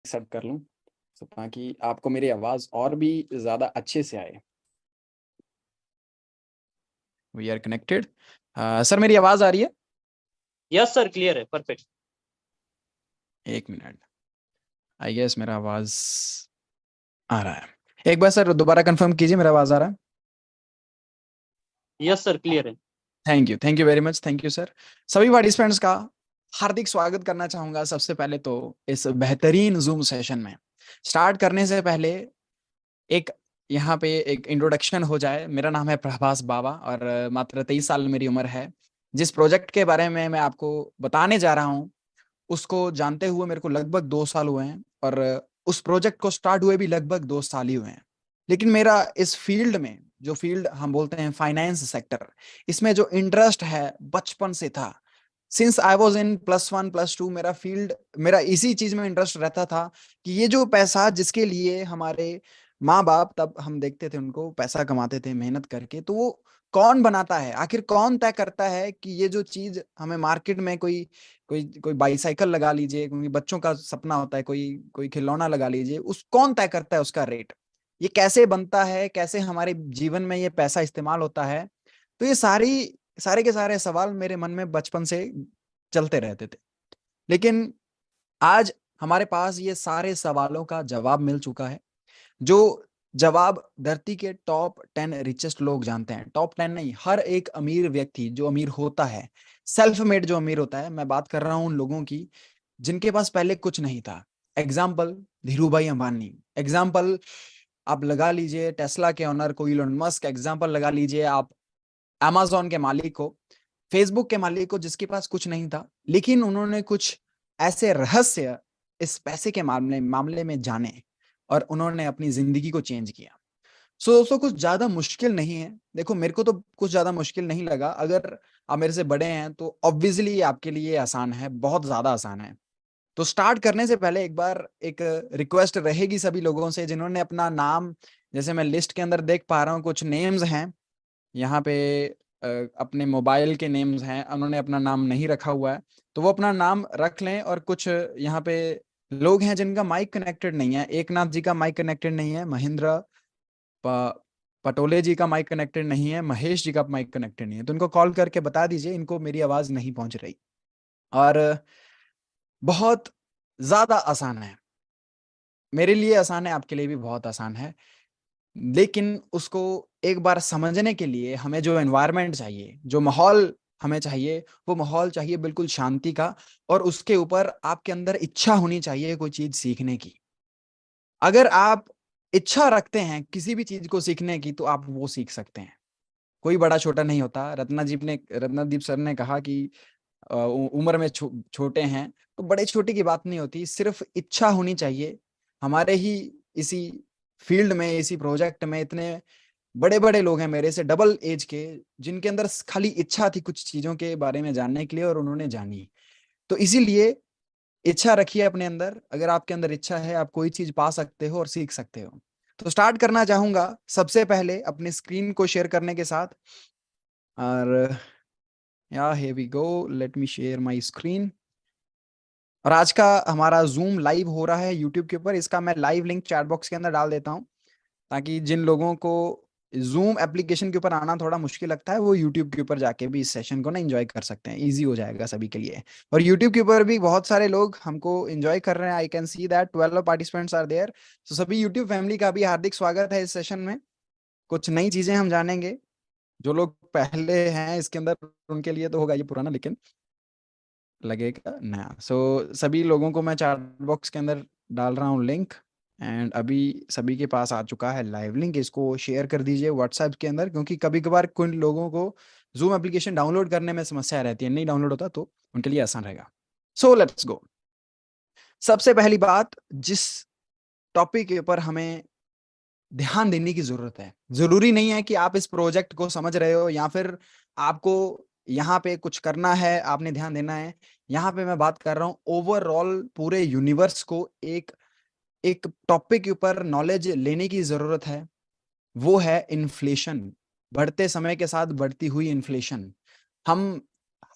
Set कर लूँ ताकि आपको मेरी आवाज़ और भी ज़्यादा अच्छे से आए। We are connected. सर मेरी आवाज़ आ रही है? यस सर, क्लियर है, परफेक्ट। 1 मिनट। आई गेस मेरा आवाज़ आ रहा है। एक बार सर दोबारा कंफर्म कीजिए मेरा आवाज़ आ रहा है? यस सर, क्लियर है। Thank you very much, thank you sir. सभी पार्टिसिपेंट्स का हार्दिक स्वागत करना चाहूँगा सबसे पहले तो इस बेहतरीन ज़ूम सेशन में। स्टार्ट करने से पहले एक यहाँ पे एक इंट्रोडक्शन हो जाए। मेरा नाम है प्रभास बाबा और मात्र 23 साल मेरी उम्र है। जिस प्रोजेक्ट के बारे में मैं आपको बताने जा रहा हूँ, उसको जानते हुए मेरे को लगभग 2 साल हुए हैं और उस प्रोजेक्ट को स्टार्ट हुए भी लगभग 2 साल ही हुए हैं। लेकिन मेरा इस फील्ड में, जो फील्ड हम बोलते हैं फाइनेंस सेक्टर, इसमें जो इंटरेस्ट है बचपन से था। सिंस आई वाज इन +1 +2 मेरा इसी चीज में इंटरेस्ट रहता था कि ये जो पैसा जिसके लिए हमारे माँ बाप, तब हम देखते थे उनको पैसा कमाते थे मेहनत करके, तो वो कौन बनाता है, आखिर कौन तय करता है कि ये जो चीज हमें मार्केट में कोई कोई कोई बाईसाइकिल लगा लीजिए, क्योंकि बच्चों का सपना होता है, कोई कोई खिलौना लगा लीजिए, उस कौन तय करता है उसका रेट, ये कैसे बनता है, कैसे हमारे जीवन में ये पैसा इस्तेमाल होता है। तो ये सारे के सारे सवाल मेरे मन में बचपन से चलते रहते थे। लेकिन आज हमारे पास ये सारे सवालों का जवाब मिल चुका है, जो जवाब धरती के टॉप 10 रिचेस्ट लोग जानते हैं। टॉप 10 नहीं, हर एक अमीर व्यक्ति जो अमीर होता है, सेल्फ मेड जो अमीर होता है, मैं बात कर रहा हूं उन लोगों की जिनके पास पहले कुछ नहीं था। एग्जाम्पल धीरूभाई अंबानी, एग्जाम्पल आप लगा लीजिए टेस्ला के ओनर को इलोन मस्क, एग्जाम्पल लगा लीजिए आप अमेज़न के मालिक को, फेसबुक के मालिक को, जिसके पास कुछ नहीं था, लेकिन उन्होंने कुछ ऐसे रहस्य इस पैसे के मामले में जाने और उन्होंने अपनी जिंदगी को चेंज किया। सो दोस्तों कुछ ज्यादा मुश्किल नहीं है। देखो मेरे को तो कुछ ज्यादा मुश्किल नहीं लगा। अगर आप मेरे से बड़े हैं तो ऑब्वियसली आपके लिए आसान है, बहुत ज्यादा आसान है। तो स्टार्ट करने से पहले एक बार एक रिक्वेस्ट रहेगी सभी लोगों से जिन्होंने अपना नाम, जैसे मैं लिस्ट के अंदर देख पा रहा हूँ कुछ नेम्स हैं यहाँ पे, अपने मोबाइल के नेम्स हैं, उन्होंने अपना नाम नहीं रखा हुआ है, तो वो अपना नाम रख लें। और कुछ यहाँ पे लोग हैं जिनका माइक कनेक्टेड नहीं है। एकनाथ जी का माइक कनेक्टेड नहीं है, महेंद्र पटोले जी का माइक कनेक्टेड नहीं है, महेश जी का माइक कनेक्टेड नहीं है, तो इनको कॉल करके बता दीजिए इनको मेरी आवाज नहीं पहुंच रही। और बहुत ज्यादा आसान है, मेरे लिए आसान है, आपके लिए भी बहुत आसान है। लेकिन उसको एक बार समझने के लिए हमें जो एनवायरनमेंट चाहिए, जो माहौल हमें चाहिए, वो माहौल चाहिए बिल्कुल शांति का। और उसके ऊपर आपके अंदर इच्छा होनी चाहिए कोई चीज सीखने की। अगर आप इच्छा रखते हैं किसी भी चीज को सीखने की तो आप वो सीख सकते हैं। कोई बड़ा छोटा नहीं होता। रत्नादीप सर ने कहा कि उम्र में छोटे हैं तो बड़े छोटे की बात नहीं होती, सिर्फ इच्छा होनी चाहिए। हमारे ही इसी फील्ड में, इसी प्रोजेक्ट में इतने बड़े बड़े लोग हैं मेरे से डबल एज के, जिनके अंदर खाली इच्छा थी कुछ चीजों के बारे में जानने के लिए और उन्होंने जानी। तो इसीलिए इच्छा रखिए अपने अंदर। अगर आपके अंदर इच्छा है आप कोई चीज पा सकते हो और सीख सकते हो। तो स्टार्ट करना चाहूंगा सबसे पहले अपनी स्क्रीन को शेयर करने के साथ। और या here we go, let me share my screen. और आज का हमारा जूम लाइव हो रहा है यूट्यूब के ऊपर। इसका मैं लाइव लिंक चैट बॉक्स के अंदर डाल देता हूँ, ताकि जिन लोगों को जूम एप्लीकेशन के ऊपर आना थोड़ा मुश्किल लगता है वो यूट्यूब के ऊपर जाके भी इस सेशन को ना एंजॉय कर सकते हैं। इजी हो जाएगा सभी के लिए। और यूट्यूब के ऊपर भी बहुत सारे लोग हमको एंजॉय कर रहे हैं। I can see that 12 participants are there. तो सभी यूट्यूब फैमिली का भी हार्दिक स्वागत है इस सेशन में। कुछ नई चीजें हम जानेंगे। जो लोग पहले हैं इसके अंदर उनके लिए तो होगा ये पुराना, लेकिन लगेगा नया। सभी लोगों को मैं चैट बॉक्स के अंदर डाल रहा हूँ लिंक। एंड अभी सभी के पास आ चुका है लाइव लिंक। इसको शेयर कर दीजिए व्हाट्सएप के अंदर, क्योंकि कभी कभार कुछ लोगों को जूम एप्लीकेशन डाउनलोड करने में समस्या रहती है, नहीं डाउनलोड होता, तो उनके लिए आसान रहेगा। So let's go. सबसे पहली बात, जिस टॉपिक के ऊपर हमें ध्यान देने की जरूरत है, जरूरी नहीं है कि आप इस प्रोजेक्ट को समझ रहे हो या फिर आपको यहाँ पे कुछ करना है, आपने ध्यान देना है। यहाँ पे मैं बात कर रहा हूँ ओवरऑल पूरे यूनिवर्स को एक एक टॉपिक के ऊपर नॉलेज लेने की जरूरत है। वो है इन्फ्लेशन। बढ़ते समय के साथ बढ़ती हुई इन्फ्लेशन। हम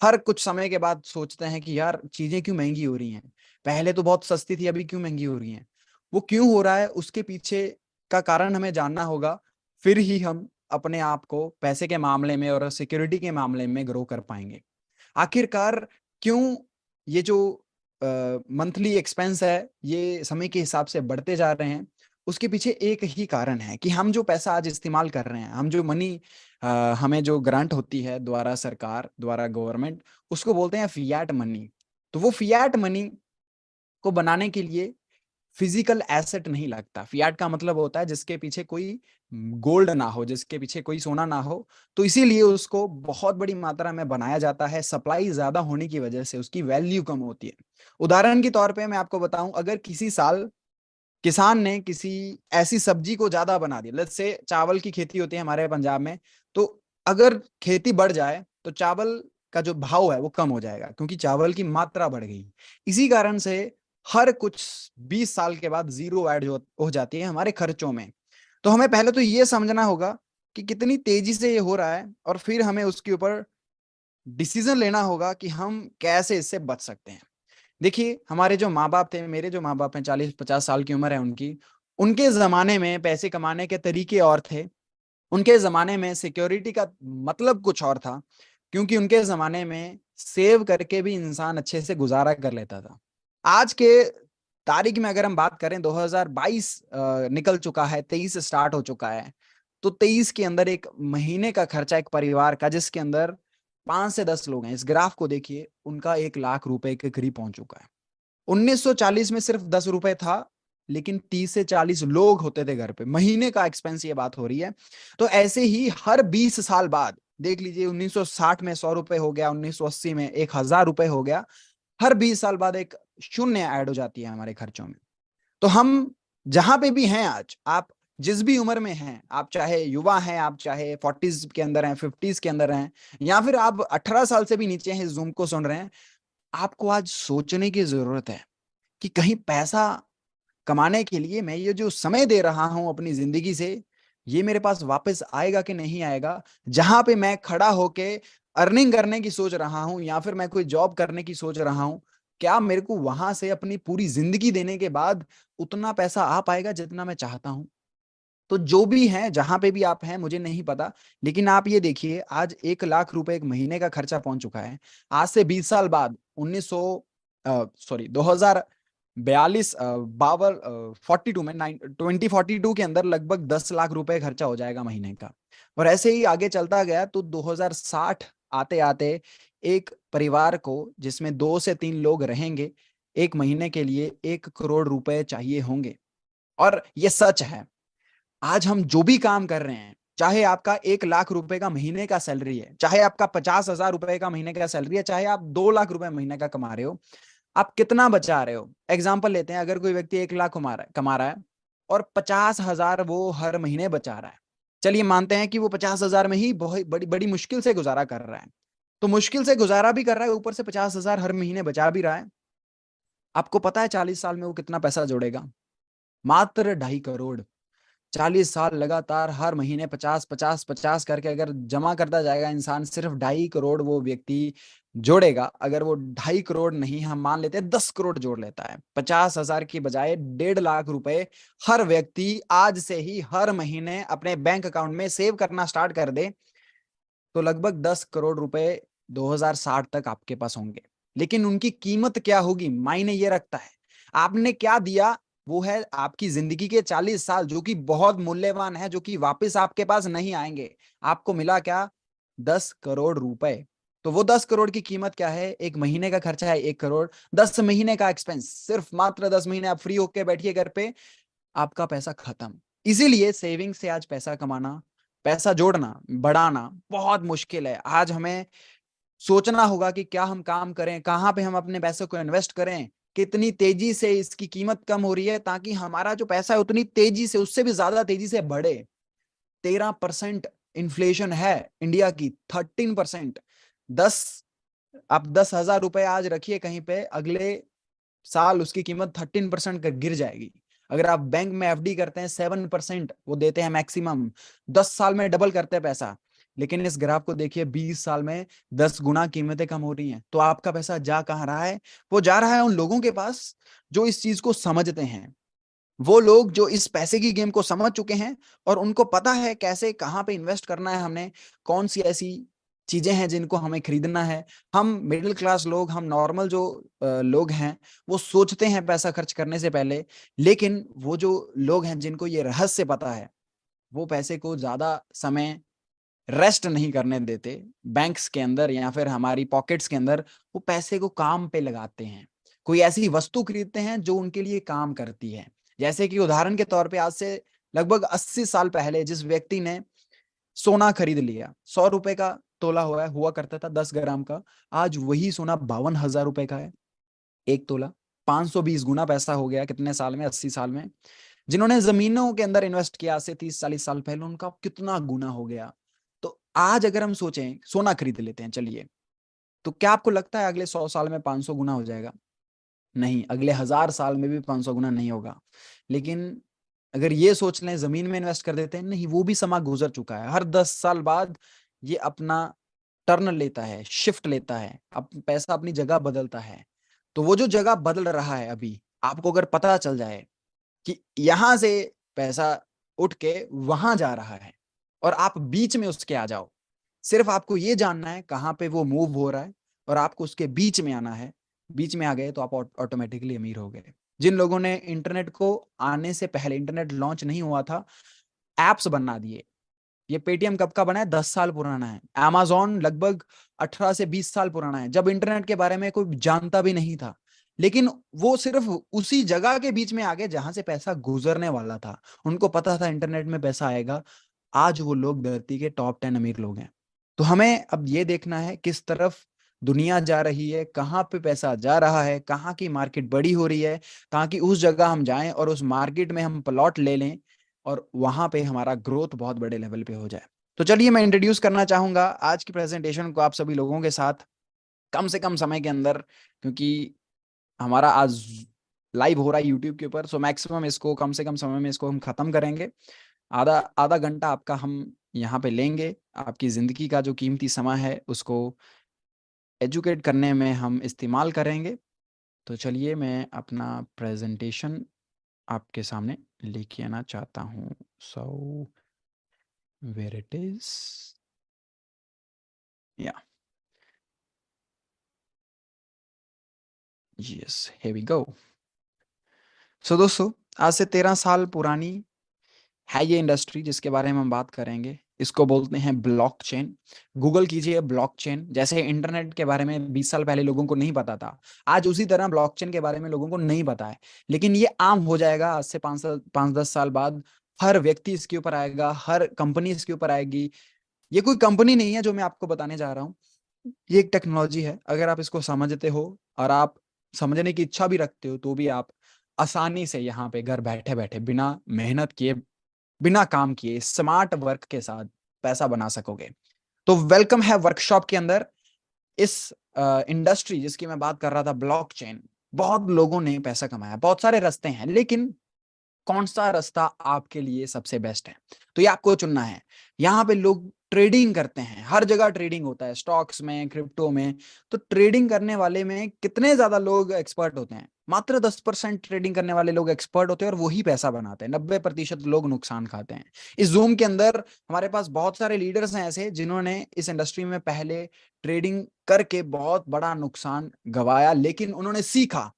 हर कुछ समय के बाद सोचते हैं कि यार चीजें क्यों महंगी हो रही हैं। पहले तो बहुत सस्ती थी, अभी क्यों महंगी हो रही हैं? वो क्यों हो रहा है, उसके पीछे का कारण हमें जानना होगा, फिर ही हम अपने आप को पैसे के मामले में और सिक्योरिटी के मामले में ग्रो कर पाएंगे। आखिरकार क्यों ये जो मंथली एक्सपेंस है, ये समय के हिसाब से बढ़ते जा रहे हैं? उसके पीछे एक ही कारण है कि हम जो पैसा आज इस्तेमाल कर रहे हैं, हम जो मनी हमें जो ग्रांट होती है द्वारा सरकार, द्वारा गवर्नमेंट, उसको बोलते हैं फिएट मनी। तो वो फिएट मनी को बनाने के लिए फिजिकल एसेट नहीं लगता। फिएट का मतलब होता है जिसके पीछे कोई गोल्ड ना हो, जिसके पीछे कोई सोना ना हो, तो इसीलिए उसको बहुत बड़ी मात्रा में बनाया जाता है। सप्लाई ज्यादा होने की वजह से उसकी वैल्यू कम होती है। उदाहरण के तौर पे मैं आपको बताऊं, अगर किसी साल किसान ने किसी ऐसी सब्जी को ज्यादा बना दिया, लेट्स से चावल की खेती होती है हमारे पंजाब में, तो अगर खेती बढ़ जाए तो चावल का जो भाव है वो कम हो जाएगा, क्योंकि चावल की मात्रा बढ़ गई। इसी कारण से हर कुछ 20 साल के बाद जीरो ऐड हो जाती है हमारे खर्चों में। तो हमें पहले तो ये समझना होगा कि कितनी तेजी से ये हो रहा है, और फिर हमें उसके ऊपर डिसीजन लेना होगा कि हम कैसे इससे बच सकते हैं। देखिए, हमारे जो माँ बाप थे, मेरे जो माँ बाप हैं, 40-50 साल की उम्र है उनकी, उनके जमाने में पैसे कमाने के तरीके और थे। उनके जमाने में सिक्योरिटी का मतलब कुछ और था, क्योंकि उनके जमाने में सेव करके भी इंसान अच्छे से गुजारा कर लेता था। आज के तारीख में अगर हम बात करें, 2022 निकल चुका है, 23 स्टार्ट हो चुका है, तो 23 के अंदर एक महीने का खर्चा एक परिवार का, जिसके अंदर 5 से 10 लोग हैं, इस ग्राफ को देखिए, उनका 1 लाख रुपए के करीब पहुंच चुका है। 1940 में सिर्फ 10 रुपए था, लेकिन 30 से 40 लोग होते थे घर पे। महीने का एक्सपेंस ये बात हो रही है। तो ऐसे ही हर 20 साल बाद देख लीजिए, 1960 में 100 रुपए हो गया, 1980 में 1000 रुपए हो गया। हर 20 साल बाद एक शून्य ऐड हो जाती है हमारे खर्चों में। तो हम जहां पे भी हैं आज, आप जिस भी उम्र में हैं, आप चाहे युवा हैं, आप चाहे 40s के अंदर हैं, 50s के अंदर हैं, या फिर आप 18 साल से भी नीचे हैं, इस जूम को सुन रहे हैं, आपको आज सोचने की जरूरत है कि कहीं पैसा कमाने के लिए मैं ये जो समय दे रहा हूं अपनी जिंदगी से, ये मेरे पास वापस आएगा कि नहीं आएगा। जहां पे मैं खड़ा होके अर्निंग करने की सोच रहा हूं, या फिर मैं कोई जॉब करने की सोच रहा हूं, क्या मेरे को वहां से अपनी पूरी जिंदगी देने के बाद उतना पैसा आ पाएगा जितना मैं चाहता हूं? तो जो भी है, जहां पे भी आप हैं, मुझे नहीं पता, लेकिन आप ये देखिए, आज 1 लाख रुपए एक महीने का खर्चा पहुंच चुका है। आज से 20 साल बाद 1900 सॉरी 2042 बावर 42 में 2042 के अंदर लगभग 10 लाख रुपए खर्चा हो जाएगा महीने का। और ऐसे ही आगे चलता गया तो 2060 आते आते एक परिवार को, जिसमें 2 से 3 लोग रहेंगे, एक महीने के लिए 1 करोड़ रुपए चाहिए होंगे। और ये सच है। आज हम जो भी काम कर रहे हैं, चाहे आपका 1 लाख रुपए का महीने का सैलरी है, चाहे आपका 50,000 रुपए का महीने का सैलरी है, चाहे आप 2 लाख रुपए महीने का कमा रहे हो, आप कितना बचा रहे हो? एग्जाम्पल लेते हैं, अगर कोई व्यक्ति 1 लाख कमा रहा है और 50,000 वो हर महीने बचा रहा है, चलिए मानते हैं कि वो 50,000 में ही बहुत बड़ी बड़ी मुश्किल से गुजारा कर रहा है। तो मुश्किल से गुजारा भी कर रहा है, ऊपर से 50,000 हर महीने बचा भी रहा है। आपको पता है 40 साल में वो कितना पैसा जोड़ेगा? मात्र 2.5 करोड़। 40 साल लगातार हर महीने 50-50-50 करके अगर जमा करता जाएगा इंसान, सिर्फ 2.5 करोड़ वो व्यक्ति जोड़ेगा। अगर वो 2.5 करोड़ नहीं, हम मान लेते हैं 10 करोड़ जोड़ लेता है, 50,000 की बजाय 1.5 लाख रुपए हर व्यक्ति आज से ही हर महीने अपने बैंक अकाउंट में सेव करना स्टार्ट कर दे, तो लगभग 10 करोड़ रुपए 2060 तक आपके पास होंगे। लेकिन उनकी कीमत क्या होगी, मायने ये रखता है आपने क्या दिया। वो है आपकी जिंदगी के 40 साल, जो कि बहुत मूल्यवान है, जो कि वापस आपके पास नहीं आएंगे। आपको मिला क्या? 10 करोड़ रुपए। तो वो 10 करोड़ की कीमत क्या है? एक महीने का खर्चा है 1 करोड़, 10 महीने का एक्सपेंस, सिर्फ मात्र 10 महीने आप फ्री होके बैठिए घर पे, आपका पैसा खत्म। इसीलिए सेविंग से आज पैसा कमाना, पैसा जोड़ना, बढ़ाना बहुत मुश्किल है। आज हमें सोचना होगा कि क्या हम काम करें, कहां पे हम अपने पैसे को इन्वेस्ट करें, कितनी तेजी से इसकी कीमत कम हो रही है, ताकि हमारा जो पैसा है उतनी तेजी से, उससे भी ज्यादा तेजी से बढ़े। 13% इन्फ्लेशन है इंडिया की, 13%। 10 आप 10,000 रुपए आज रखिए कहीं पे, अगले साल उसकी कीमत 13% गिर जाएगी। अगर आप बैंक में एफडी करते हैं, 7% वो देते हैं मैक्सिमम, 10 साल में डबल करते हैं पैसा। लेकिन इस ग्राफ को देखिए 20 साल में 10 गुना कीमतें कम हो रही हैं। तो आपका पैसा जा कहाँ रहा है? वो जा रहा है उन लोगों के पास जो इस चीज को समझते हैं। वो लोग जो इस पैसे की गेम को समझ चुके हैं और उनको पता है कैसे कहाँ पे इन्वेस्ट करना है, हमने कौन सी ऐसी चीजें हैं जिनको हमें खरीदना है। हम मिडिल क्लास लोग, हम नॉर्मल जो लोग हैं, वो सोचते हैं पैसा खर्च करने से पहले। लेकिन वो जो लोग हैं जिनको ये रहस्य पता है, वो पैसे को ज्यादा समय रेस्ट नहीं करने देते बैंक्स के अंदर या फिर हमारी पॉकेट्स के अंदर। वो पैसे को काम पे लगाते हैं, कोई ऐसी वस्तु खरीदते हैं जो उनके लिए काम करती है। जैसे कि उदाहरण के तौर पे आज से लगभग 80 साल पहले जिस व्यक्ति ने सोना खरीद लिया, 100 रुपए का तोला हुआ करता था 10 ग्राम का, आज वही सोना 52,000 रुपए का है एक तोला। 520 गुना पैसा हो गया कितने साल में? 80 साल में। जिन्होंने जमीनों के अंदर इन्वेस्ट किया आज से 30-40 साल पहले, उनका कितना गुना हो गया। तो आज अगर हम सोचें सोना खरीद लेते हैं चलिए, तो क्या आपको लगता है अगले 100 साल में 500 गुना हो जाएगा? नहीं, अगले 1000 साल में भी 500 गुना नहीं होगा। लेकिन अगर ये सोच लें जमीन में इन्वेस्ट कर देते हैं, नहीं, वो भी समा गुजर चुका है। हर 10 साल बाद ये अपना टर्न लेता है, शिफ्ट लेता है, अब पैसा अपनी जगह बदलता है। तो वो जो जगह बदल रहा है अभी, आपको अगर पता चल जाए कि यहां से पैसा उठ के वहां जा रहा है और आप बीच में उसके आ जाओ, सिर्फ आपको ये जानना है कहाँ पे वो मूव हो रहा है और आपको उसके बीच में आना है। बीच में आ गए तो आप ऑटोमेटिकली अमीर हो गए। जिन लोगों ने इंटरनेट को आने से पहले, इंटरनेट लॉन्च नहीं हुआ था, एप्स बना दिए। ये पेटीएम कब का बना है? 10 साल पुराना है। अमेज़न लगभग 18 से 20 साल पुराना है, जब इंटरनेट के बारे में कोई जानता भी नहीं था। लेकिन वो सिर्फ उसी जगह के बीच में आ गए जहां से पैसा गुजरने वाला था। उनको पता था इंटरनेट में पैसा आएगा। आज वो लोग धरती के टॉप 10 अमीर लोग हैं। तो हमें अब ये देखना है किस तरफ दुनिया जा रही है, कहाँ पे पैसा जा रहा है, कहाँ की मार्केट बड़ी हो रही है, ताकि उस जगह हम जाएं और उस मार्केट में हम प्लॉट ले लें और वहां पे हमारा ग्रोथ बहुत बड़े लेवल पे हो जाए। तो चलिए मैं इंट्रोड्यूस करना चाहूंगा आज की प्रेजेंटेशन को आप सभी लोगों के साथ कम से कम समय के अंदर, क्योंकि हमारा आज लाइव हो रहा है यूट्यूब के ऊपर। सो मैक्सिमम इसको कम से कम समय में इसको हम खत्म करेंगे। आधा आधा घंटा आपका हम यहाँ पे लेंगे। आपकी जिंदगी का जो कीमती समय है उसको एजुकेट करने में हम इस्तेमाल करेंगे। तो चलिए मैं अपना प्रेजेंटेशन आपके सामने लेके आना चाहता हूँ। सो वेयर इट इज, या यस, हियर वी गो। सो दोस्तों, आज से 13 साल पुरानी है ये इंडस्ट्री जिसके बारे में हम बात करेंगे। इसको बोलते हैं ब्लॉकचेन। गूगल कीजिए ब्लॉकचेन। जैसे इंटरनेट के बारे में 20 साल पहले लोगों को नहीं पता था, आज उसी तरह ब्लॉकचेन के बारे में लोगों को नहीं पता है। लेकिन ये आम हो जाएगा आज से 5-10 साल बाद। हर व्यक्ति इसके ऊपर आएगा, हर कंपनी इसके ऊपर आएगी। ये कोई कंपनी नहीं है जो मैं आपको बताने जा रहा हूँ, ये एक टेक्नोलॉजी है। अगर आप इसको समझते हो और आप समझने की इच्छा भी रखते हो, तो भी आप आसानी से यहाँ पे घर बैठे बैठे बिना मेहनत किए, बिना काम किए, स्मार्ट वर्क के साथ पैसा बना सकोगे। तो वेलकम है वर्कशॉप के अंदर। इस इंडस्ट्री जिसकी मैं बात कर रहा था, ब्लॉकचेन, बहुत लोगों ने पैसा कमाया, बहुत सारे रास्ते हैं, लेकिन कौन सा रास्ता आपके लिए सबसे बेस्ट है? तो ये आपको चुनना है। यहाँ पे लोग ट्रेडिंग करते हैं, हर जगह ट्रेडिंग होता है, स्टॉक्स में, क्रिप्टो में। तो ट्रेडिंग करने वाले में कितने ज्यादा लोग एक्सपर्ट होते हैं? मात्र 10% ट्रेडिंग करने वाले लोग एक्सपर्ट होते हैं और वही पैसा बनाते हैं। 90% लोग नुकसान खाते हैं। इस जूम के अंदर हमारे पास बहुत सारे लीडर्स हैं ऐसे जिन्होंने इस इंडस्ट्री में पहले ट्रेडिंग करके बहुत बड़ा नुकसान गवाया, लेकिन उन्होंने सीखा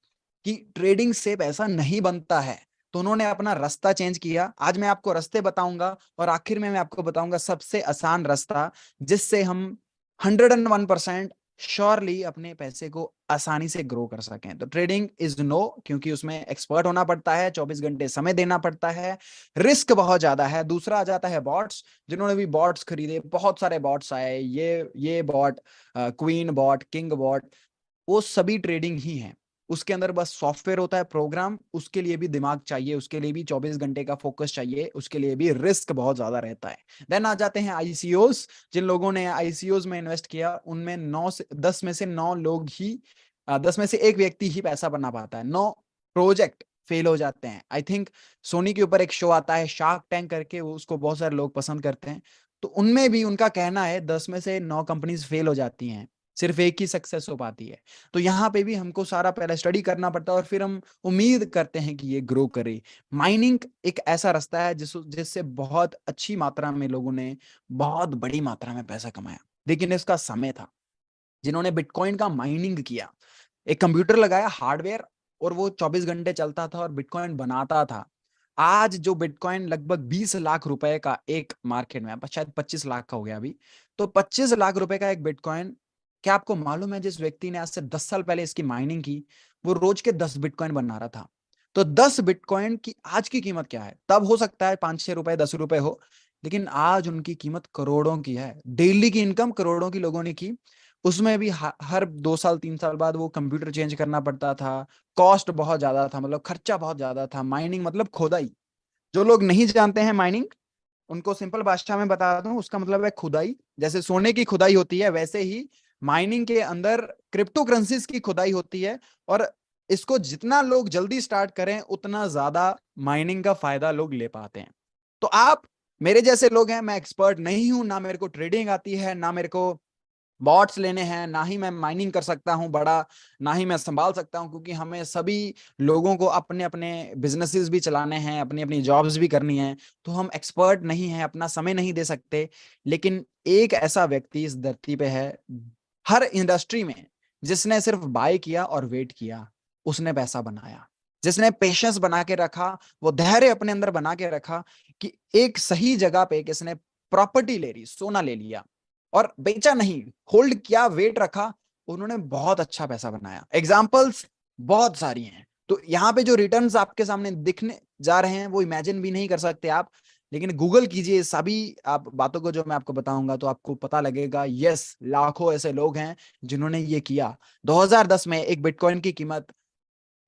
कि ट्रेडिंग से पैसा नहीं बनता है, तो उन्होंने अपना रास्ता चेंज किया। आज मैं आपको रास्ते बताऊंगा और आखिर में मैं आपको बताऊंगा सबसे आसान रास्ता जिससे हम 101% श्योरली अपने पैसे को आसानी से ग्रो कर सकें। तो ट्रेडिंग इज नो, क्योंकि उसमें एक्सपर्ट होना पड़ता है, 24 घंटे समय देना पड़ता है, रिस्क बहुत ज्यादा है। दूसरा आ जाता है बॉट्स। जिन्होंने भी बॉट्स खरीदे, बहुत सारे बॉट्स आए, ये bot, queen bot, king bot, वो सभी ट्रेडिंग ही है। उसके अंदर बस सॉफ्टवेयर होता है, प्रोग्राम, उसके लिए भी दिमाग चाहिए, उसके लिए भी 24 घंटे का फोकस चाहिए, उसके लिए भी रिस्क बहुत ज्यादा रहता है। देन आ जाते हैं आईसीओस। जिन लोगों ने आईसीओस में इन्वेस्ट किया, उनमें 10 में से 9 लोग ही, 10 में से एक व्यक्ति ही पैसा बना पाता है। 9 प्रोजेक्ट फेल हो जाते हैं। आई थिंक सोनी के ऊपर एक शो आता है शार्क टैंक करके, वो उसको बहुत सारे लोग पसंद करते हैं। तो उनमें भी उनका कहना है 10 में से 9 कंपनीज फेल हो जाती हैं, सिर्फ एक ही सक्सेस हो पाती है। तो यहाँ पे भी हमको सारा पहले स्टडी करना पड़ता है और फिर हम उम्मीद करते हैं कि ये ग्रो करे। माइनिंग एक ऐसा रास्ता है जिससे बहुत अच्छी मात्रा में लोगों ने बहुत बड़ी मात्रा में पैसा कमाया, लेकिन इसका समय था। जिन्होंने बिटकॉइन का माइनिंग किया, एक कंप्यूटर लगाया, हार्डवेयर, और वो 24 घंटे चलता था और बिटकॉइन बनाता था। आज जो बिटकॉइन लगभग 20 लाख रुपए का एक मार्केट में, शायद 25 लाख का हो गया अभी, तो 25 लाख रुपए का एक बिटकॉइन, क्या आपको मालूम है जिस व्यक्ति ने आज से 10 साल पहले इसकी माइनिंग की, वो रोज के 10 बिटकॉइन बना रहा था। तो 10 बिटकॉइन की आज की कीमत क्या है? तब हो सकता है 5-6 रुपए 10 रुपए हो, लेकिन आज उनकी कीमत करोड़ों की है। डेली की इनकम करोड़ों की लोगों ने की। उसमें भी हर 2 साल 3 साल बाद वो कंप्यूटर चेंज करना पड़ता था, कॉस्ट बहुत ज्यादा था, मतलब खर्चा बहुत ज्यादा था। माइनिंग मतलब खोदाई। जो लोग नहीं जानते हैं माइनिंग, उनको सिंपल भाषा में बता दूं, उसका मतलब है खुदाई। जैसे सोने की खुदाई होती है, वैसे ही माइनिंग के अंदर क्रिप्टो करेंसीज की खुदाई होती है। और इसको जितना लोग जल्दी स्टार्ट करें, उतना ज्यादा माइनिंग का फायदा लोग ले पाते हैं। तो आप मेरे जैसे लोग हैं, मैं एक्सपर्ट नहीं हूं, ना मेरे को ट्रेडिंग आती है, ना मेरे को बॉट्स लेने हैं, ना ही मैं माइनिंग कर सकता हूं बड़ा, ना ही मैं संभाल सकता हूं, क्योंकि हमें सभी लोगों को अपने अपने बिजनेसेस भी चलाने हैं, अपनी अपनी जॉब्स भी करनी है। तो हम एक्सपर्ट नहीं हैं, अपना समय नहीं दे सकते। लेकिन एक ऐसा व्यक्ति इस धरती पे है, हर इंडस्ट्री में, जिसने सिर्फ बाय किया और वेट किया, उसने पैसा बनाया। जिसने पेशेंस बना के रखा, वो धैर्य अपने अंदर बना के रखा, कि एक सही जगह पे किसने प्रॉपर्टी ले ली, सोना ले लिया और बेचा नहीं, होल्ड किया, वेट रखा, उन्होंने बहुत अच्छा पैसा बनाया। एग्जाम्पल्स बहुत सारी हैं। तो यहाँ पे जो रिटर्न्स आपके सामने दिखने जा रहे हैं, वो इमेजिन भी नहीं कर सकते आप। लेकिन गूगल कीजिए सभी आप बातों को जो मैं आपको बताऊंगा, तो आपको पता लगेगा, यस, लाखों ऐसे लोग हैं जिन्होंने ये किया। 2010 में एक बिटकॉइन की कीमत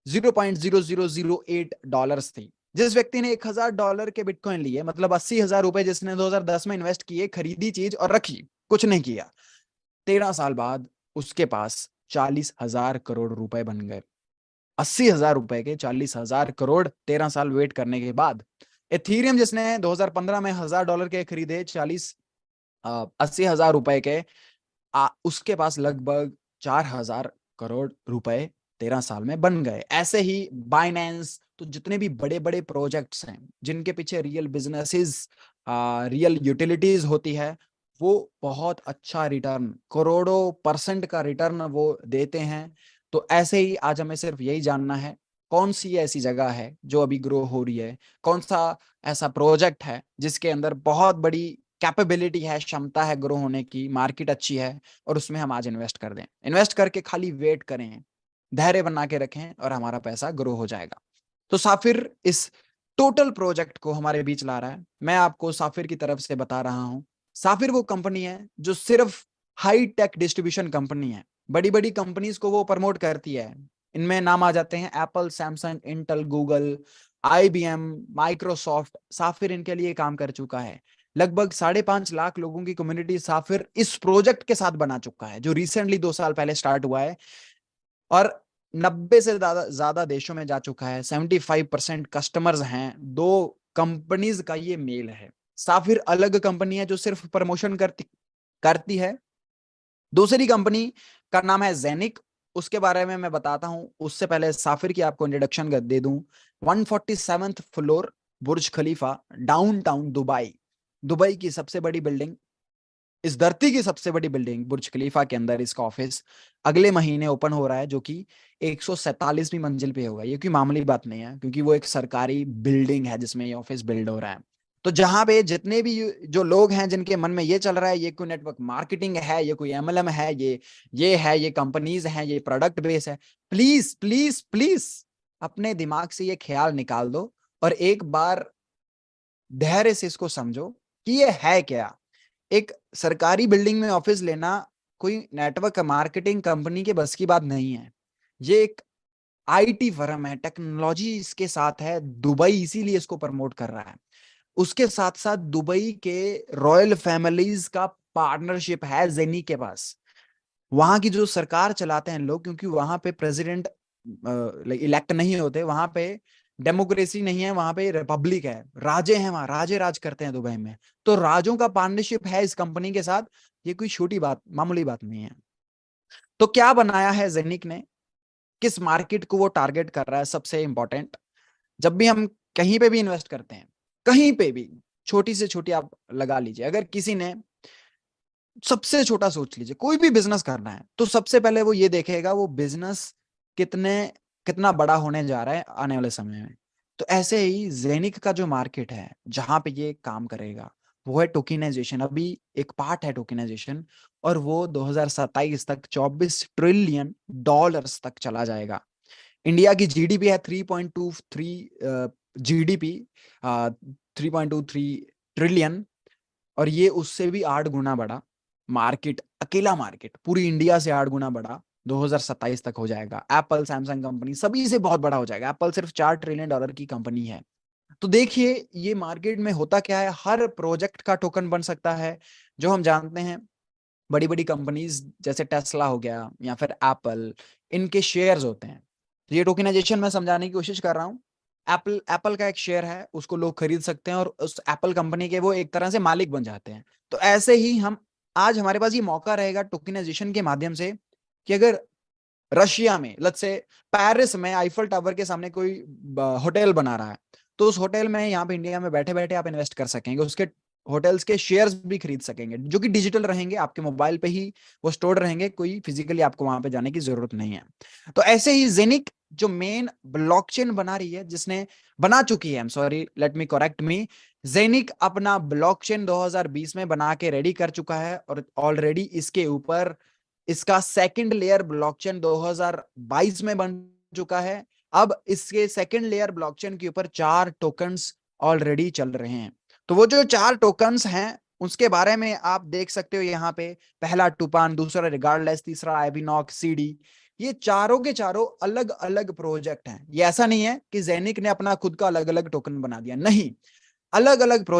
$0.0008 थी। जिस व्यक्ति ने $1000 के बिटकॉइन लिए, मतलब 80,000 रुपए जिसने 2010 में इन्वेस्ट किए, खरीदी चीज और रखी, कुछ नहीं किया, 13 साल बाद उसके पास 40,000 करोड़ रुपए बन गए। 80,000 रुपए के 40,000 करोड़ 13 साल वेट करने के बाद। एथीरियम जिसने 2015 में $1000 के खरीदे, 80,000 रुपए के, उसके पास लगभग 4,000 करोड़ रुपए 13 साल में बन गए। ऐसे ही बाइनेंस, तो जितने भी बड़े बड़े प्रोजेक्ट्स हैं जिनके पीछे रियल बिजनेसेस, रियल यूटिलिटीज होती है, वो बहुत अच्छा रिटर्न, करोड़ों % का रिटर्न वो देते हैं। तो ऐसे ही आज हमें सिर्फ यही जानना है, कौन सी ऐसी जगह है जो अभी ग्रो हो रही है, कौन सा ऐसा प्रोजेक्ट है जिसके अंदर बहुत बड़ी कैपेबिलिटी है, क्षमता है ग्रो होने की, मार्केट अच्छी है, और उसमें हम आज इन्वेस्ट कर दें। इन्वेस्ट करके खाली वेट करें, धैर्य बना के रखें, और हमारा पैसा ग्रो हो जाएगा। तो साफिर इस टोटल प्रोजेक्ट को हमारे बीच ला रहा है। मैं आपको साफिर की तरफ से बता रहा हूं, साफिर वो कंपनी है जो सिर्फ हाई टेक डिस्ट्रीब्यूशन कंपनी है। बड़ी बड़ी कंपनीज को वो प्रमोट करती है। इनमें नाम आ जाते हैं Apple, Samsung, Intel, Google, IBM, Microsoft. साफिर इनके लिए काम कर चुका है। लगभग 5.5 लाख लोगों की कम्युनिटी साफिर इस प्रोजेक्ट के साथ बना चुका है, जो रिसेंटली 2 साल पहले स्टार्ट हुआ है, और 90 से ज्यादा देशों में जा चुका है। 75% कस्टमर्स हैं। 2 कंपनीज का ये मेल है। साफिर अलग कंपनी है जो सिर्फ प्रमोशन करती है। दूसरी कंपनी का नाम है जेनिक, उसके बारे में मैं बताता हूं। उससे पहले साफिर की आपको इंट्रोडक्शन दे दूं। 147th फ्लोर, बुर्ज खलीफा, डाउनटाउन दुबई। दुबई की सबसे बड़ी बिल्डिंग, इस धरती की सबसे बड़ी बिल्डिंग बुर्ज खलीफा के अंदर इसका ऑफिस अगले महीने ओपन हो रहा है, जो कि 147वीं मंजिल पे होगा। ये कोई मामूली बात नहीं है, क्योंकि वो एक सरकारी बिल्डिंग है जिसमें ये ऑफिस बिल्ड हो रहा है। तो जहां पे जितने भी जो लोग हैं जिनके मन में ये चल रहा है, ये कोई नेटवर्क मार्केटिंग है, ये कोई MLM है, ये है, ये कंपनीज हैं, ये प्रोडक्ट बेस है, प्लीज प्लीज प्लीज अपने दिमाग से ये ख्याल निकाल दो, और एक बार धैर्य से इसको समझो कि ये है क्या। एक सरकारी बिल्डिंग में ऑफिस लेना कोई नेटवर्क मार्केटिंग कंपनी के बस की बात नहीं है। ये एक IT फर्म है, टेक्नोलॉजी इसके साथ है। दुबई इसीलिए इसको प्रमोट कर रहा है। उसके साथ साथ दुबई के रॉयल फैमिलीज का पार्टनरशिप है जेनी के पास। वहां की जो सरकार चलाते हैं लोग, क्योंकि वहां पे प्रेसिडेंट इलेक्ट नहीं होते, वहां पे डेमोक्रेसी नहीं है, वहां पे रिपब्लिक है, राजे हैं वहां, राजे राज करते हैं दुबई में। तो राजों का पार्टनरशिप है इस कंपनी के साथ, ये कोई छोटी बात, मामूली बात नहीं है। तो क्या बनाया है जेनिक ने, किस मार्केट को वो टारगेट कर रहा है, सबसे इंपॉर्टेंट। जब भी हम कहीं पे भी इन्वेस्ट करते हैं, कहीं पे भी, छोटी से छोटी आप लगा लीजिए, अगर किसी ने सबसे छोटा सोच लीजिए, कोई भी बिजनेस करना है तो सबसे पहले वो ये देखेगा वो बिजनेस कितना बड़ा होने जा रहा है आने वाले समय में। तो ऐसे ही जेनिक का जो मार्केट है जहां पे ये काम करेगा वो है टोकेनाइजेशन। अभी एक पार्ट है टोकेनाइजेशन, और वो 2027 तक 24 ट्रिलियन डॉलर्स तक चला जाएगा। इंडिया की जीडीपी है 3.23 जीडीपी 3.23 ट्रिलियन, और ये उससे भी 8 गुना बड़ा मार्केट, अकेला मार्केट पूरी इंडिया से 8 गुना बड़ा 2027 तक हो जाएगा। एप्पल, सैमसंग कंपनी सभी से बहुत बड़ा हो जाएगा। एप्पल सिर्फ $4 ट्रिलियन की कंपनी है। तो देखिए ये मार्केट में होता क्या है, हर प्रोजेक्ट का टोकन बन सकता है। जो हम जानते हैं बड़ी बड़ी कंपनीज जैसे टेस्ला हो गया या फिर एप्पल, इनके शेयर्स होते हैं। तो ये टोकेनाइजेशन मैं समझाने की कोशिश कर रहा हूँ। एप्पल का एक शेयर है, उसको लोग खरीद सकते हैं और उस एप्पल कंपनी के वो एक तरह से मालिक बन जाते हैं। तो ऐसे ही हम आज हमारे पास ये मौका रहेगा टोकेनाइजेशन के माध्यम से कि अगर रशिया में, लेट्स से पेरिस में आईफल टावर के सामने कोई होटल बना रहा है, तो उस होटल में यहाँ पे इंडिया में बैठे बैठे आप इन्वेस्ट कर सकेंगे, उसके होटल्स के शेयर्स भी खरीद सकेंगे, जो कि डिजिटल रहेंगे, आपके मोबाइल पे ही वो स्टोर रहेंगे, कोई फिजिकली आपको वहां पे जाने की जरूरत नहीं है। तो ऐसे ही जेनिक जो मेन ब्लॉकचेन बना रही है, जिसने बना चुकी है, I am sorry, let me correct me, Zeniq अपना ब्लॉकचेन 2020 में बना के रेडी कर चुका है, और ऑलरेडी इसके ऊपर इसका सेकंड लेयर ब्लॉकचेन 2022 में बन चुका है। अब इसके सेकंड लेयर ब्लॉकचेन के ऊपर 4 टोकन्स ऑलरेडी चल रहे हैं। तो वो जो 4 टोकन्स हैं उसके बारे में आप देख सकते हो यहाँ पे, पहला टूपान, दूसरा रिगार्डलेस, तीसरा आईबीनॉक, सीडी। ये चारों के चारों अलग अलग प्रोजेक्ट हैं। ये ऐसा नहीं है कि जेनिक ने अपना खुद का अलग अलग टोकन बना दिया, नहीं, अलग अलग प्रोजेक्ट